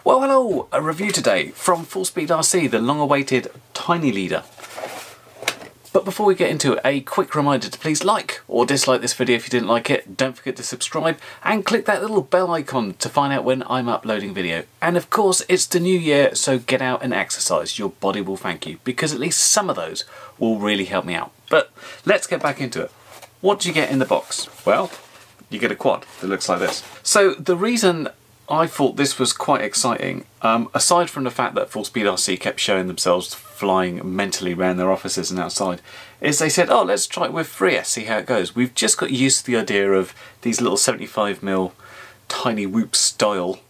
Well, hello! A review today from FullSpeedRC, the long-awaited TinyLeader. But before we get into it, a quick reminder to please like or dislike this video if you didn't like it. Don't forget to subscribe and click that little bell icon to find out when I'm uploading video. And of course, it's the new year, so get out and exercise. Your body will thank you, because at least some of those will really help me out. But let's get back into it. What do you get in the box? Well, you get a quad that looks like this. So the reason I thought this was quite exciting, aside from the fact that FullSpeedRC kept showing themselves flying mentally around their offices and outside, is they said, oh, let's try it with FreeS, see how it goes. We've just got used to the idea of these little 75mm tiny whoop style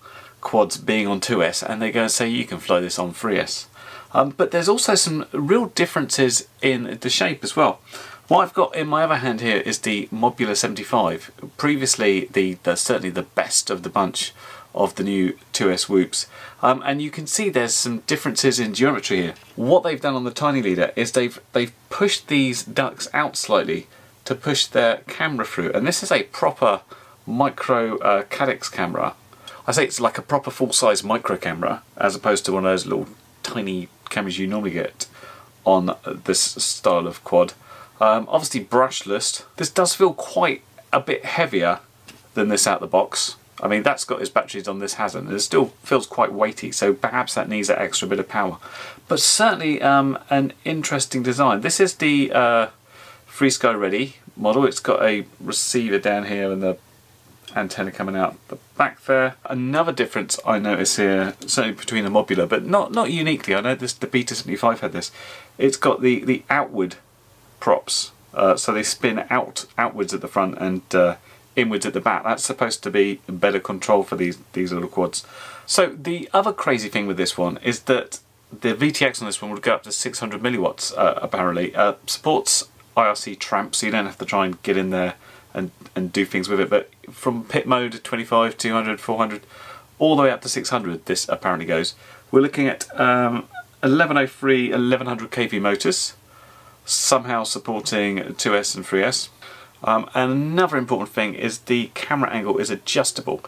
quads being on 2S, and they're going to say you can fly this on FreeS. But there's also some real differences in the shape as well. What I've got in my other hand here is the Modular 75, previously certainly the best of the bunch of the new 2S whoops, and you can see there's some differences in geometry here. What they've done on the TinyLeader is they've pushed these ducts out slightly to push their camera through, and this is a proper micro cadex camera. I say it's like a proper full-size micro camera as opposed to one of those little tiny cameras you normally get on this style of quad. Obviously brushless. This does feel quite a bit heavier than this out the box. I mean, that's got its batteries on, this hasn't. It still feels quite weighty, so perhaps that needs that extra bit of power. But certainly an interesting design. This is the FreeSky Ready model. It's got a receiver down here and the antenna coming out the back there. Another difference I notice here, certainly between the Modular, but not uniquely. I know the Beta 75 had this. It's got the outward props, so they spin outwards at the front and inwards at the back. That's supposed to be better control for these little quads. So the other crazy thing with this one is that the VTX on this one would go up to 600 milliwatts apparently. Supports IRC tramp, so you don't have to try and get in there and do things with it, but from pit mode 25, 200, 400 all the way up to 600 this apparently goes. We're looking at 1103 1100 kV motors, somehow supporting 2S and 3S. And another important thing is the camera angle is adjustable.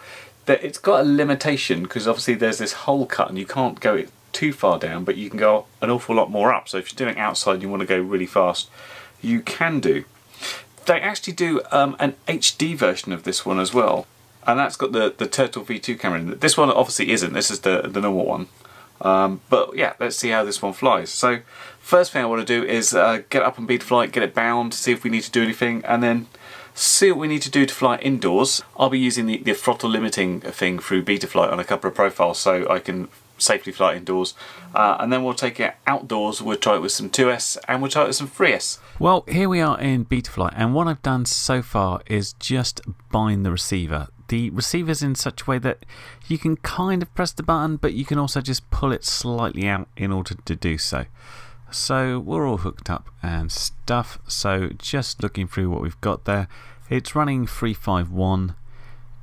It's got a limitation because obviously there's this hole cut and you can't go too far down, but you can go an awful lot more up. So if you're doing outside and you want to go really fast, you can do. They actually do an HD version of this one as well, and that's got the Turtle V2 camera in it. This one obviously isn't, this is the normal one. But yeah, let's see how this one flies. So first thing I want to do is get up on Betaflight, get it bound, see if we need to do anything, and then see what we need to do to fly indoors. I'll be using the throttle limiting thing through Betaflight on a couple of profiles so I can safely fly indoors, and then we'll take it outdoors. We'll try it with some 2S and we'll try it with some 3S. Well, here we are in Betaflight, and what I've done so far is just bind the receiver. The receiver's in such a way that you can kind of press the button, but you can also just pull it slightly out in order to do so. So we're all hooked up and stuff. So just looking through what we've got there, it's running 351.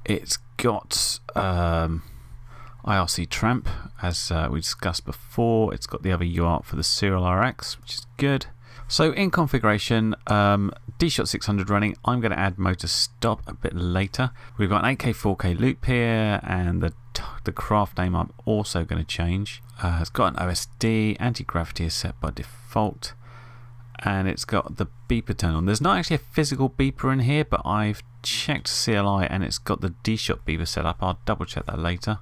It's got IRC tramp, as we discussed before. It's got the other UART for the serial RX, which is good. So in configuration, D-Shot 600 running. I'm going to add motor stop a bit later. We've got an 8K 4K loop here, and the craft name I'm also going to change. It's got an OSD, anti-gravity is set by default, and it's got the beeper turned on. There's not actually a physical beeper in here, but I've checked CLI and it's got the D-Shot beeper set up. I'll double check that later.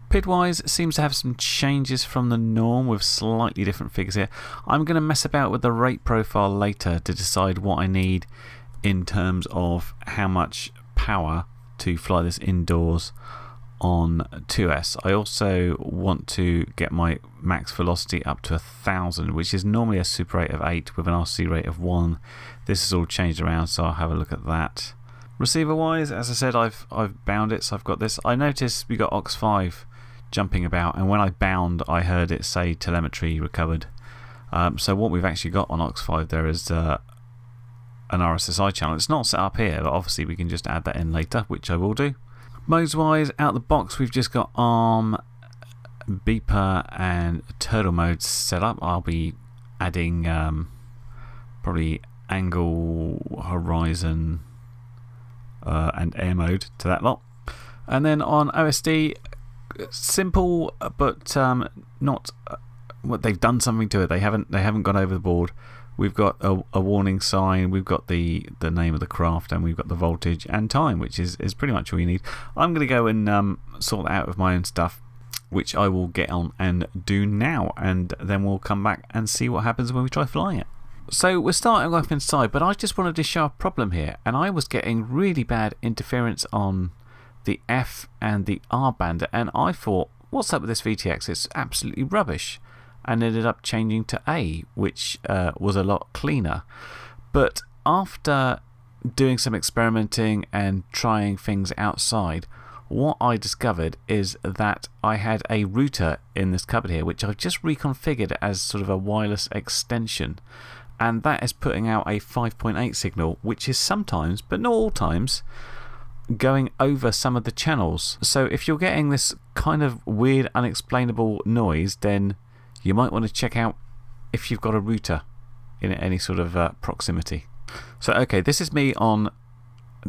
PID-wise, it seems to have some changes from the norm with slightly different figures here. I'm going to mess about with the rate profile later to decide what I need in terms of how much power to fly this indoors on 2S. I also want to get my max velocity up to 1000, which is normally a super rate of 8 with an RC rate of 1. This has all changed around, so I'll have a look at that. Receiver wise, as I said, I've bound it, so I've got this. I noticed we got OX5 jumping about, and when I bound I heard it say telemetry recovered. So what we've actually got on OX5 there is an RSSI channel. It's not set up here, but obviously we can just add that in later, which I will do. Modes wise, out the box we've just got ARM, beeper and turtle modes set up. I'll be adding probably angle, horizon and air mode to that lot. And then on OSD, simple, but not. What they've done something to it. They haven't gone over the board. We've got a warning sign. We've got the name of the craft, and we've got the voltage and time, which is pretty much all you need. I'm going to go and sort that out with my own stuff, which I will get on and do now, and then we'll come back and see what happens when we try flying it. So we're starting off inside, but I just wanted to show a problem here, and I was getting really bad interference on the F and the R band, and I thought, what's up with this VTX? It's absolutely rubbish, and ended up changing to A, which was a lot cleaner. But after doing some experimenting and trying things outside, what I discovered is that I had a router in this cupboard here, which I've just reconfigured as sort of a wireless extension, and that is putting out a 5.8 signal, which is sometimes, but not all times, going over some of the channels. So if you're getting this kind of weird, unexplainable noise, then you might want to check out if you've got a router in any sort of proximity. So okay, this is me on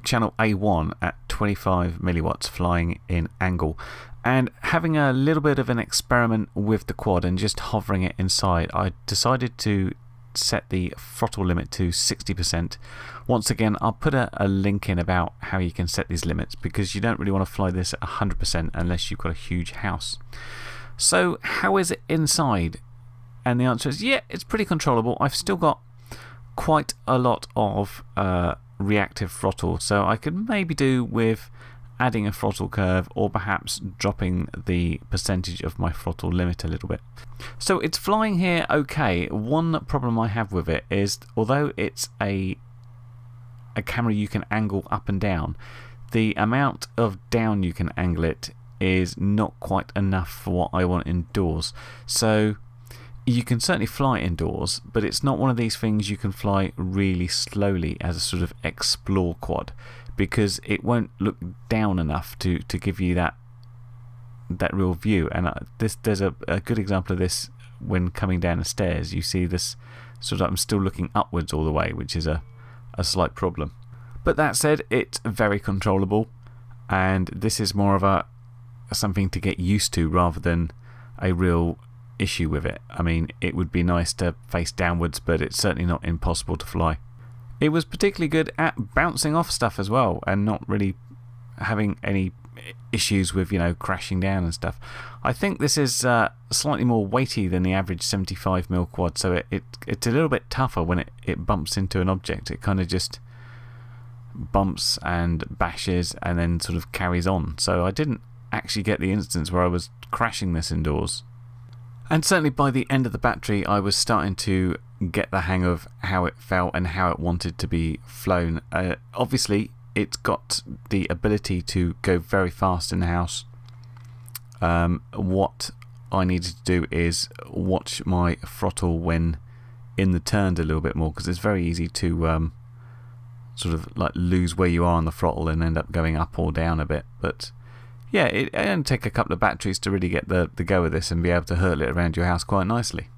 channel A1 at 25 milliwatts flying in angle, and having a little bit of an experiment with the quad and just hovering it inside, I decided to set the throttle limit to 60%. Once again, I'll put a link in about how you can set these limits, because you don't really want to fly this at 100% unless you've got a huge house. So how is it inside? And the answer is, yeah, it's pretty controllable. I've still got quite a lot of reactive throttle, so I could maybe do with adding a throttle curve, or perhaps dropping the percentage of my throttle limit a little bit. So it's flying here okay. One problem I have with it is, although it's a camera you can angle up and down, the amount of down you can angle it is not quite enough for what I want indoors. So you can certainly fly indoors, but it's not one of these things you can fly really slowly as a sort of explore quad, because it won't look down enough to give you that real view. And there's a good example of this when coming down the stairs. You see this sort of, I'm still looking upwards all the way, which is a slight problem. But that said, it's very controllable, and this is more of something to get used to rather than a real issue with it. I mean, it would be nice to face downwards, but it's certainly not impossible to fly. It was particularly good at bouncing off stuff as well, and not really having any issues with, you know, crashing down and stuff. I think this is slightly more weighty than the average 75mm quad, so it's a little bit tougher when it bumps into an object. It kind of just bumps and bashes and then sort of carries on. So I didn't actually get the instance where I was crashing this indoors. And certainly by the end of the battery, I was starting to get the hang of how it felt and how it wanted to be flown. Obviously, it's got the ability to go very fast in the house. What I needed to do is watch my throttle when in the turns a little bit more, because it's very easy to sort of like lose where you are on the throttle and end up going up or down a bit. But yeah, it only take a couple of batteries to really get the go of this and be able to hurtle it around your house quite nicely.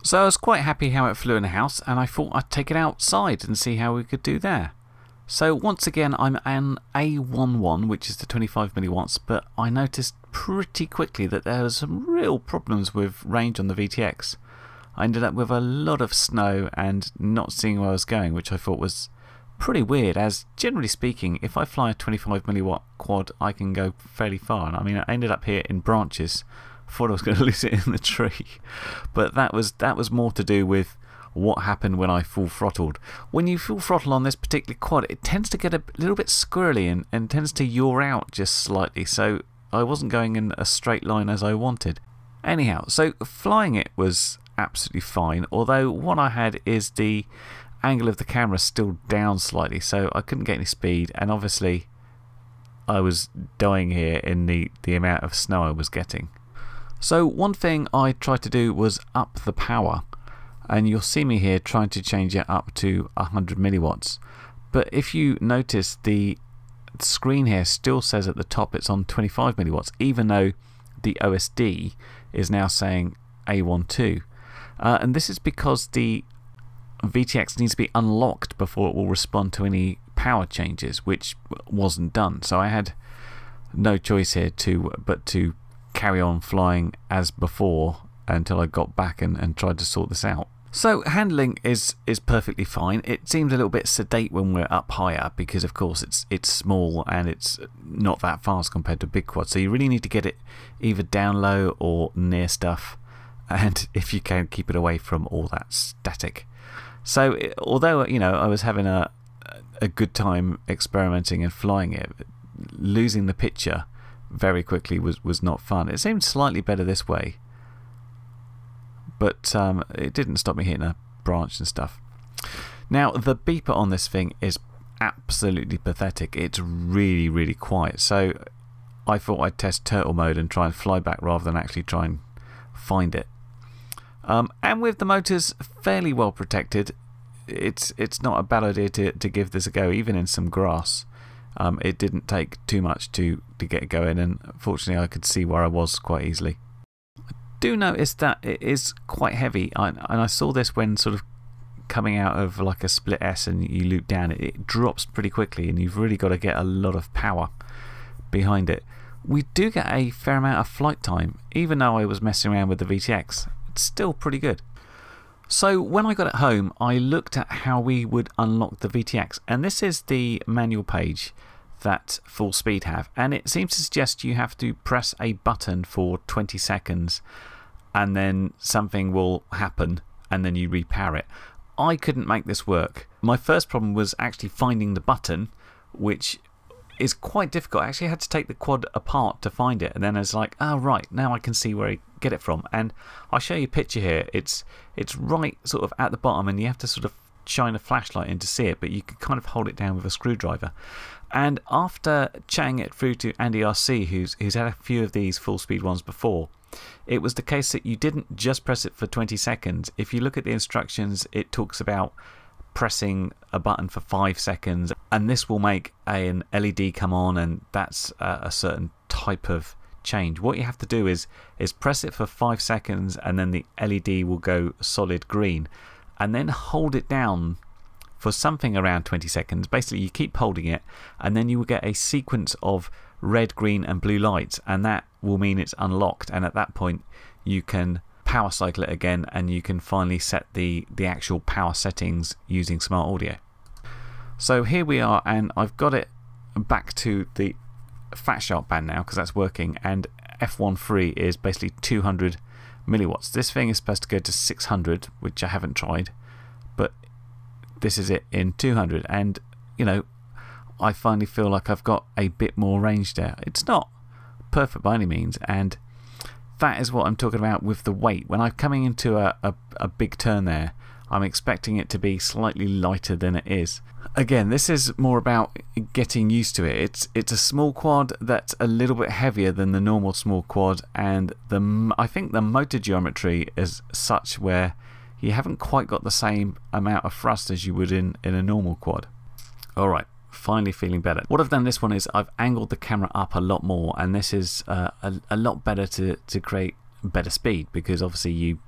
So I was quite happy how it flew in the house, and I thought I'd take it outside and see how we could do there. So once again, I'm an A11, which is the 25 milliwatts, but I noticed pretty quickly that there was some real problems with range on the VTX. I ended up with a lot of snow and not seeing where I was going, which I thought was pretty weird, as generally speaking, if I fly a 25 milliwatt quad, I can go fairly far. And I mean, I ended up here in branches. I thought I was going to lose it in the tree, but that was more to do with what happened when I full throttled. When you full throttle on this particular quad, it tends to get a little bit squirrely and tends to yaw out just slightly, so I wasn't going in a straight line as I wanted. Anyhow, so flying it was absolutely fine, although what I had is the angle of the camera still down slightly, so I couldn't get any speed, and obviously I was dying here in the amount of snow I was getting. So one thing I tried to do was up the power, and you'll see me here trying to change it up to 100 milliwatts. But if you notice, the screen here still says at the top it's on 25 milliwatts, even though the OSD is now saying A12. And this is because the VTX needs to be unlocked before it will respond to any power changes, which wasn't done. So I had no choice here but to carry on flying as before until I got back and tried to sort this out. So handling is perfectly fine. It seems a little bit sedate when we're up higher because of course it's small and it's not that fast compared to big quad, so you really need to get it either down low or near stuff, and if you can, keep it away from all that static. So although I was having a good time experimenting and flying it, losing the picture very quickly was not fun. It seemed slightly better this way, but it didn't stop me hitting a branch and stuff. Now the beeper on this thing is absolutely pathetic. It's really, really quiet, so I thought I'd test turtle mode and try and fly back rather than actually try and find it. And with the motors fairly well protected, it's not a bad idea to give this a go, even in some grass. It didn't take too much to get going, and fortunately I could see where I was quite easily. Do notice that it is quite heavy, and I saw this when sort of coming out of like a split S and you loop down, it drops pretty quickly and you've really got to get a lot of power behind it. We do get a fair amount of flight time, even though I was messing around with the VTX. It's still pretty good. So when I got it home, I looked at how we would unlock the VTX, and this is the manual page that Full Speed have, and it seems to suggest you have to press a button for 20 seconds and then something will happen and then you repower it. I couldn't make this work. My first problem was actually finding the button, which is quite difficult. I actually had to take the quad apart to find it, and then it's like, oh right, now I can see where I get it from. And I'll show you a picture here. It's right sort of at the bottom, and you have to sort of shine a flashlight in to see it, but you can kind of hold it down with a screwdriver. And after chatting it through to Andy RC, who's had a few of these full speed ones before, it was the case that you didn't just press it for 20 seconds. If you look at the instructions, it talks about pressing a button for 5 seconds, and this will make an LED come on, and that's a certain type of change. What you have to do is press it for 5 seconds, and then the LED will go solid green, and then hold it down for something around 20 seconds. Basically you keep holding it, and then you will get a sequence of red, green and blue lights, and that will mean it's unlocked, and at that point you can power cycle it again, and you can finally set the actual power settings using smart audio. So here we are, and I've got it back to the fat sharp band now because that's working, and F13 is basically 200 milliwatts. This thing is supposed to go to 600, which I haven't tried, but this is it in 200, and I finally feel like I've got a bit more range there. It's not perfect by any means, and that is what I'm talking about with the weight. When I'm coming into a big turn there, I'm expecting it to be slightly lighter than it is. Again, this is more about getting used to it. It's a small quad that's a little bit heavier than the normal small quad, and I think the motor geometry is such where you haven't quite got the same amount of thrust as you would in a normal quad. Alright, finally feeling better. What I've done this one is I've angled the camera up a lot more, and this is a lot better to create better speed, because obviously you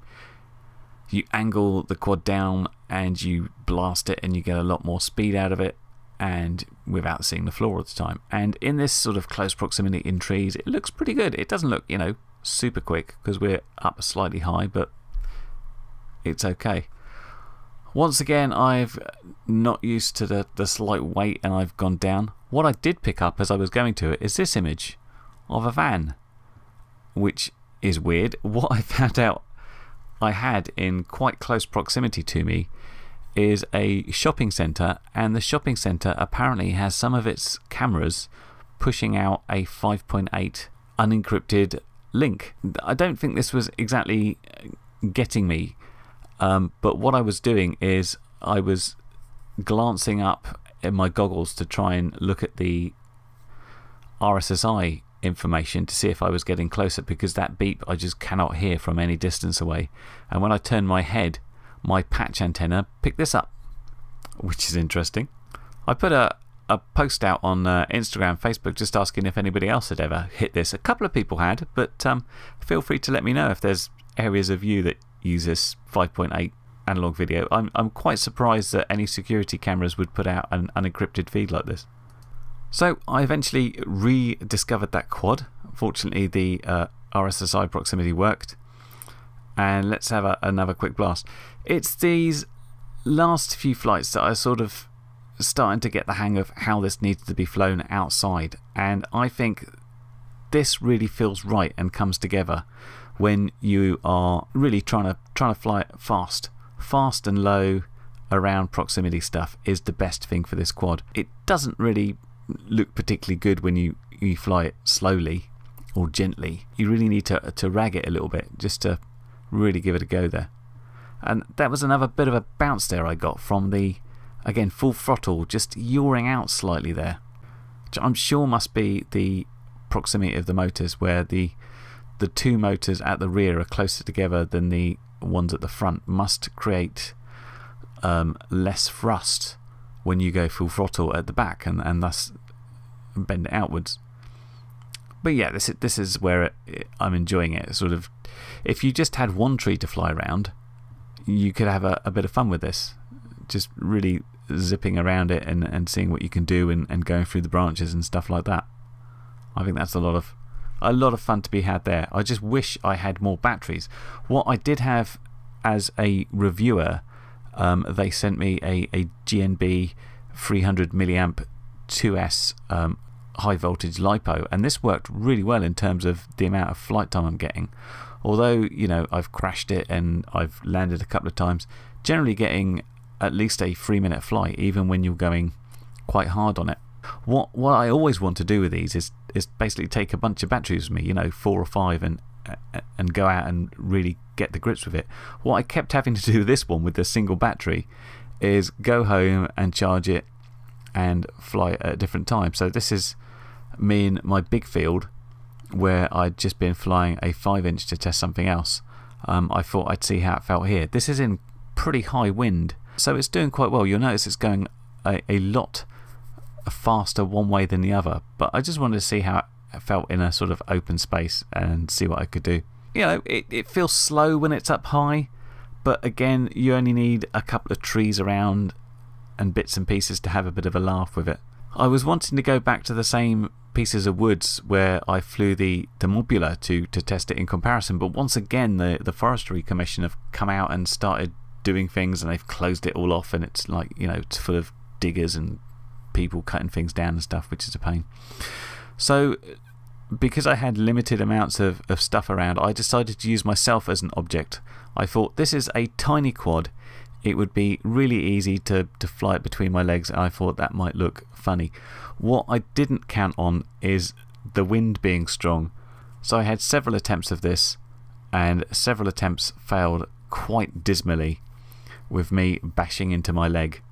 angle the quad down and you blast it and you get a lot more speed out of it, and without seeing the floor all the time. And in this sort of close proximity in trees, it looks pretty good. It doesn't look super quick because we're up slightly high, but it's okay. Once again, I've not used to the slight weight, and I've gone down. What I did pick up as I was going to it is this image of a van, which is weird. What I found out I had in quite close proximity to me is a shopping centre, and the shopping centre apparently has some of its cameras pushing out a 5.8 unencrypted link. I don't think this was exactly getting me. But what I was doing is I was glancing up in my goggles to try and look at the RSSI information to see if I was getting closer, because that beep I just cannot hear from any distance away. And when I turned my head, my patch antenna picked this up, which is interesting. I put a post out on Instagram, Facebook, just asking if anybody else had ever hit this. A couple of people had, but feel free to let me know if there's areas of you that use this 5.8 analog video. I'm quite surprised that any security cameras would put out an unencrypted feed like this. So I eventually rediscovered that quad. Fortunately the RSSI proximity worked, and let's have another quick blast. It's these last few flights that I sort of starting to get the hang of how this needs to be flown outside, and I think this really feels right and comes together when you are really trying to fly it fast and low around proximity stuff is the best thing for this quad. It doesn't really look particularly good when you fly it slowly or gently. You really need to rag it a little bit just to really give it a go there. And that was another bit of a bounce there I got from the, again, full throttle, just yawing out slightly there, which I'm sure must be the proximity of the motors, where the two motors at the rear are closer together than the ones at the front, must create less thrust when you go full throttle at the back, and thus bend it outwards. But yeah, this is where I'm enjoying it. Sort of, if you just had one tree to fly around, you could have a bit of fun with this, just really zipping around it and seeing what you can do and going through the branches and stuff like that. I think that's a lot of fun to be had there. I just wish I had more batteries. What I did have as a reviewer, they sent me a GNB 300 milliamp 2S high voltage LiPo, and this worked really well in terms of the amount of flight time I'm getting. Although, you know, I've crashed it and I've landed a couple of times, generally getting at least a 3-minute flight even when you're going quite hard on it. What I always want to do with these is basically take a bunch of batteries with me, you know, 4 or 5, and go out and really get the grips with it. What I kept having to do with this one with the single battery is go home and charge it and fly at a different time. So this is me in my big field where I'd just been flying a 5-inch to test something else. I thought I'd see how it felt here. This is in pretty high wind, so it's doing quite well. You'll notice it's going a lot faster one way than the other, but I just wanted to see how it felt in a sort of open space and see what I could do. You know, it feels slow when it's up high, but again, you only need a couple of trees around and bits and pieces to have a bit of a laugh with it. I was wanting to go back to the same pieces of woods where I flew the Mobula to test it in comparison, but once again the Forestry Commission have come out and started doing things, and they've closed it all off, and it's like, you know, it's full of diggers and people cutting things down and stuff, which is a pain. So because I had limited amounts of stuff around, I decided to use myself as an object. I thought, this is a tiny quad, it would be really easy to fly it between my legs. I thought that might look funny. What I didn't count on is the wind being strong, so I had several attempts of this, and several attempts failed quite dismally with me bashing into my leg.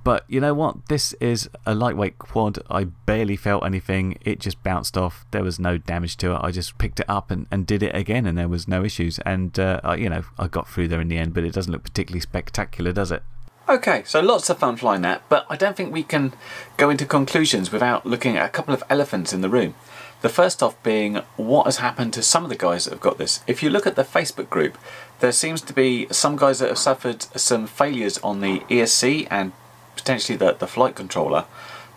But you know what, this is a lightweight quad. I barely felt anything, it just bounced off, there was no damage to it. I just picked it up and did it again, and there was no issues, and you know, I got through there in the end, but it doesn't look particularly spectacular, does it? Okay, so lots of fun flying that, but I don't think we can go into conclusions without looking at a couple of elephants in the room. The first off being what has happened to some of the guys that have got this. If you look at the Facebook group, there seems to be some guys that have suffered some failures on the ESC and potentially the flight controller.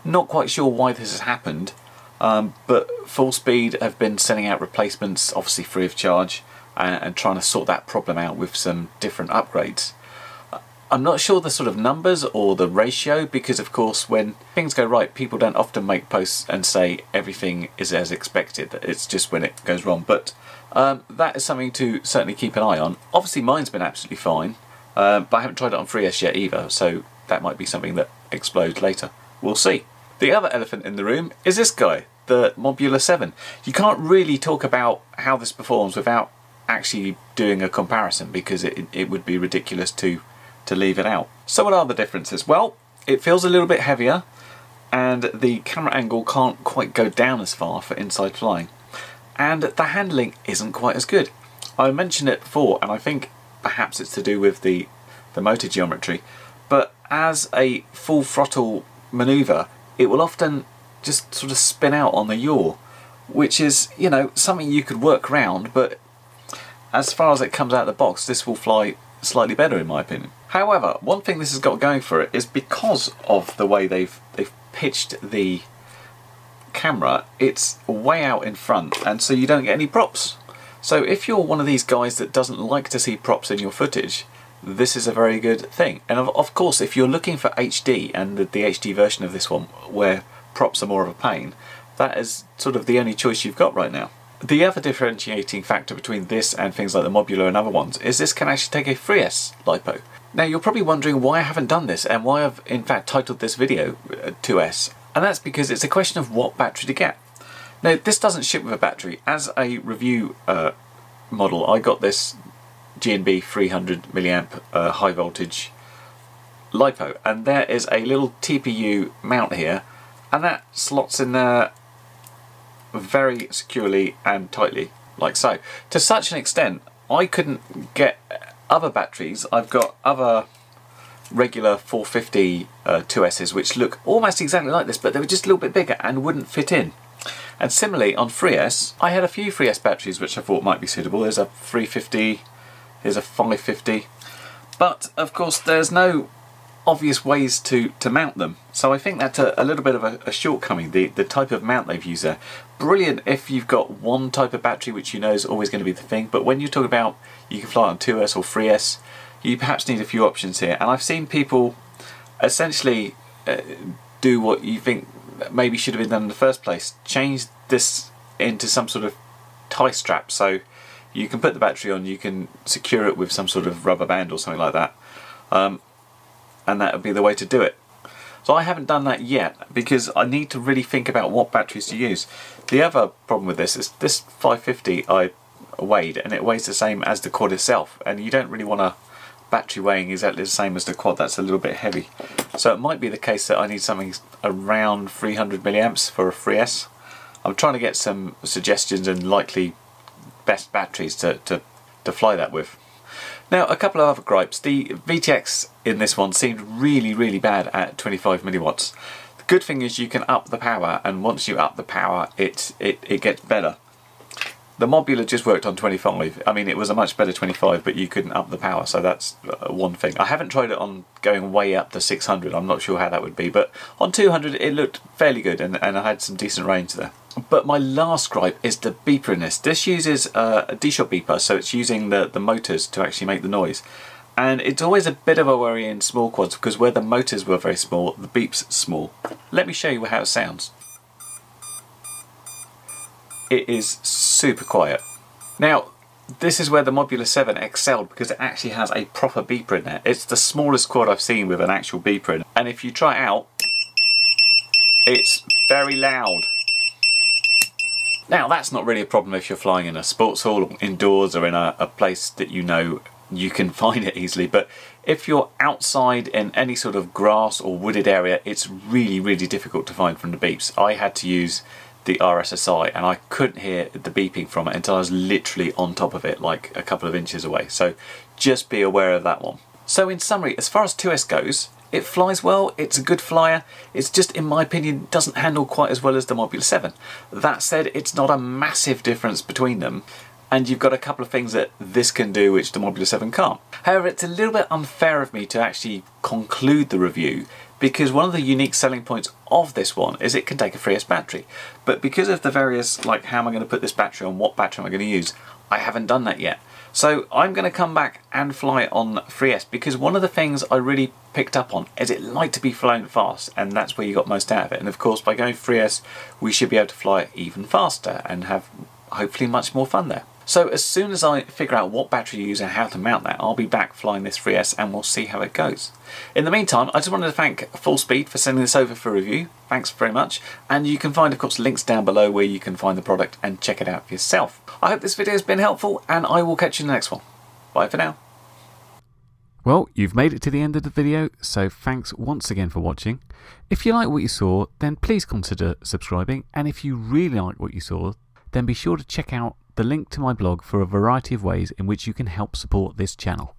Not quite sure why this has happened, but Full Speed have been sending out replacements, obviously free of charge, and trying to sort that problem out with some different upgrades. I'm not sure the sort of numbers or the ratio, because of course when things go right, people don't often make posts and say everything is as expected. It's just when it goes wrong. But that is something to certainly keep an eye on. Obviously mine's been absolutely fine, but I haven't tried it on 3S yet either, so that might be something that explodes later. We'll see. The other elephant in the room is this guy, the Mobula 7. You can't really talk about how this performs without actually doing a comparison, because it would be ridiculous to leave it out. So what are the differences? Well, it feels a little bit heavier, and the camera angle can't quite go down as far for inside flying, and the handling isn't quite as good. I mentioned it before, and I think perhaps it's to do with the motor geometry, but as a full throttle maneuver, it will often just sort of spin out on the yaw, which is, you know, something you could work around, but as far as it comes out of the box, this will fly slightly better in my opinion. However, one thing this has got going for it is because of the way they've pitched the camera, it's way out in front, and so you don't get any props. So if you're one of these guys that doesn't like to see props in your footage, this is a very good thing. And of course, if you're looking for HD and the HD version of this one where props are more of a pain, that is sort of the only choice you've got right now. The other differentiating factor between this and things like the Modular and other ones is this can actually take a 3S LiPo. Now you're probably wondering why I haven't done this and why I've in fact titled this video 2S, and that's because it's a question of what battery to get. Now this doesn't ship with a battery. As a review model, I got this G&B 300 milliamp high voltage LiPo, and there is a little TPU mount here, and that slots in there very securely and tightly, like so. To such an extent, I couldn't get other batteries. I've got other regular 450 2Ss which look almost exactly like this, but they were just a little bit bigger and wouldn't fit in. And similarly on 3S, I had a few 3S batteries which I thought might be suitable. There's a 350, here's a 550, but of course there's no obvious ways to mount them. So I think that's a little bit of a shortcoming, the type of mount they've used there. Brilliant if you've got one type of battery which you know is always going to be the thing, but when you talk about you can fly on 2S or 3S, you perhaps need a few options here. And I've seen people essentially do what you think maybe should have been done in the first place. Change this into some sort of tie strap, so you can put the battery on, you can secure it with some sort of rubber band or something like that, and that would be the way to do it. So I haven't done that yet because I need to really think about what batteries to use. The other problem with this is this 550 I weighed, and it weighs the same as the quad itself, and you don't really want a battery weighing exactly the same as the quad. That's a little bit heavy. So it might be the case that I need something around 300 milliamps for a 3S. I'm trying to get some suggestions and likely best batteries to fly that with. Now a couple of other gripes. The VTX in this one seemed really bad at 25 milliwatts. The good thing is you can up the power, and once you up the power it gets better. The Modular just worked on 25. I mean, it was a much better 25, but you couldn't up the power, so that's one thing. I haven't tried it on going way up to 600. I'm not sure how that would be, but on 200 it looked fairly good, and I had some decent range there. But my last gripe is the beeper in this. This uses a D-shot beeper, so it's using the motors to actually make the noise. And it's always a bit of a worry in small quads, because where the motors were very small, the beep's small. Let me show you how it sounds. It is super quiet. Now this is where the Modular 7 excelled, because it actually has a proper beeper in there. It's the smallest quad I've seen with an actual beeper in it. And if you try it out, it's very loud. Now that's not really a problem if you're flying in a sports hall or indoors or in a place that you know you can find it easily, but if you're outside in any sort of grass or wooded area, it's really difficult to find from the beeps. I had to use the RSSI and I couldn't hear the beeping from it until I was literally on top of it, like a couple of inches away. So just be aware of that one. So in summary, as far as 2S goes, it flies well, it's a good flyer. It's just, in my opinion, doesn't handle quite as well as the Modular 7. That said, it's not a massive difference between them, and you've got a couple of things that this can do which the Modular 7 can't. However, it's a little bit unfair of me to actually conclude the review, because one of the unique selling points of this one is it can take a 3S battery. But because of the various, like, how am I going to put this battery on, what battery am I going to use, I haven't done that yet. So I'm going to come back and fly on 3S, because one of the things I really picked up on is it liked to be flown fast, and that's where you got most out of it. And of course, by going 3S, we should be able to fly even faster and have hopefully much more fun there. So as soon as I figure out what battery to use and how to mount that, I'll be back flying this 3S and we'll see how it goes. In the meantime, I just wanted to thank FullSpeed for sending this over for review. Thanks very much. And you can find, of course, links down below where you can find the product and check it out for yourself. I hope this video has been helpful, and I will catch you in the next one. Bye for now. Well, you've made it to the end of the video, so thanks once again for watching. If you like what you saw, then please consider subscribing, and if you really like what you saw, then be sure to check out the link to my blog for a variety of ways in which you can help support this channel.